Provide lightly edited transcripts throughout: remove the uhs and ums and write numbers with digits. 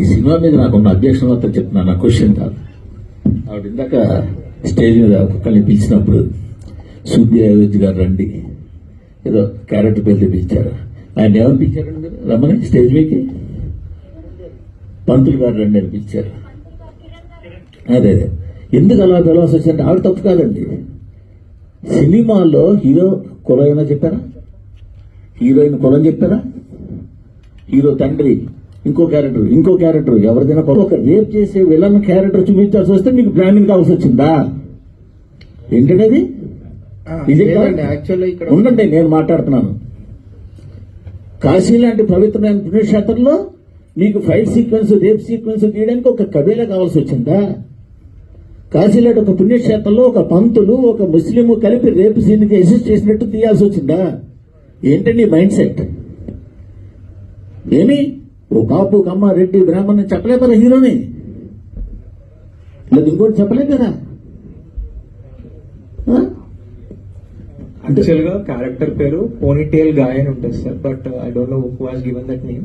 ఈ సినిమా మీద నాకున్న అబ్జెక్షన్ అంతా చెప్తున్నాను, నా క్వశ్చన్ కాదు. ఆవిడ ఇందాక స్టేజ్ మీద ఒక్కొక్కరిని పిలిచినప్పుడు సూర్య అయోధ్య గారు రండి ఏదో క్యారెక్టర్ పేర్లు పిలిచారు. ఆయన ఏమని పిలిచారండి మీరు రమ్మని స్టేజ్ మీదకి? పంతులు గారు రండి అని పిలిచారు. అదే ఎందుకు అలా పిలవాల్సి వచ్చిందంటే ఆవిడ తప్పు కాదండి. సినిమాలో హీరో కులం ఏమైనా చెప్పారా? హీరోయిన్ కులం చెప్పారా? హీరో తండ్రి ఇంకో క్యారెక్టర్ ఎవరిదైనా ఒక రేప్ చేసే విలన్ క్యారెక్టర్ చూపించాల్సి వస్తే మీకు బ్రాహ్మణ్ కావాల్సి వచ్చిందా? ఏంటంటే అది ఉండండి, నేను మాట్లాడుతున్నాను. కాశీ లాంటి పవిత్రమైన పుణ్యక్షేత్రంలో మీకు ఫైట్ సీక్వెన్స్ రేప్ సీక్వెన్స్ తీయడానికి ఒక కబీలా కావాల్సి వచ్చిందా? కాశీ లాంటి ఒక పుణ్యక్షేత్రంలో ఒక పంతులు ఒక ముస్లిం కలిపి రేపు సీన్కి అసిస్ట్ చేసినట్టు తీయాల్సి వచ్చిందా? ఏంటండి మైండ్ సెట్? ఏమి ఓ కాపు కమ్మ రెడ్డి బ్రాహ్మణ్ చెప్పలే కదా హీరోని, లేదు ఇంకోటి చెప్పలే కదా. యాక్చువల్ గా క్యారెక్టర్ పేరు పోనీటేల్ గాయ్ అని ఉంటుంది sir, but I don't know who has given that name.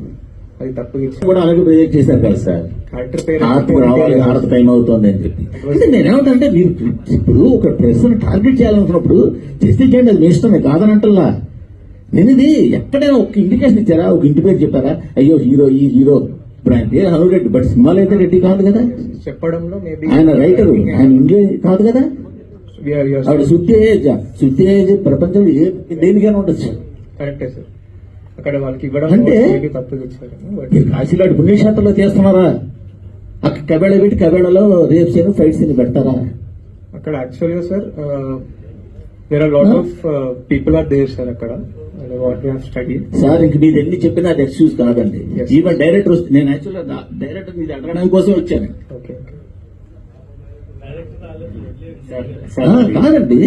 అది తప్పు కూడా అలాగే ప్రొజెక్ట్ చేశారు కదా సార్. క్యారెక్టర్ పేరు రావాలి, ఆడత టైం అవుతుంది అని చెప్పి. అంటే నేనేమంటే మీరు ఇప్పుడు ఒక పర్సన్ టార్గెట్ చేయాలనుకున్నప్పుడు చేస్తే చేయండి, అది మీ ఇష్టమే కాదనంటల్లా. నేను ఇది ఎక్కడైనా ఒక ఇండికేషన్ ఇచ్చారా? ఒక ఇంటి పేరు చెప్పారా? అయ్యో హీరో ఈ హీరో ఇప్పుడు ఆయన పేరు హను రెడ్డి, బట్ సినిమాలో అయితే రెడ్డి కాదు కదా. చెప్పడంలో ఆయన రైటరు, ఆయన ఇంగ్లీష్ కాదు కదా. ఆవిడ శుద్ధి ఏజ్ ప్రపంచంలో దేనికైనా ఉండొచ్చు. కరెక్టే సార్. అక్కడ వాళ్ళకి ఇవ్వడం అంటే తప్పుగా ఇచ్చారు. కాశీలాంటి పుణ్యక్షేత్రంలో చేస్తున్నారా? అక్కడ కబేళ పెట్టి కబేళలో రేప్ సీన్ ఫైట్ సీన్ పెడతారా? అక్కడ యాక్చువల్గా sir there are lot of people are there sir అక్కడ. సార్ ఇంక మీరు ఎన్ని చెప్పినా అది ఎక్స్క్యూజ్ కాదండి. ఈవెన్ డైరెక్టర్ వస్తే నేను యాక్చువల్గా డైరెక్టర్ మీద అడగడానికి కోసం వచ్చాను. కాదండి.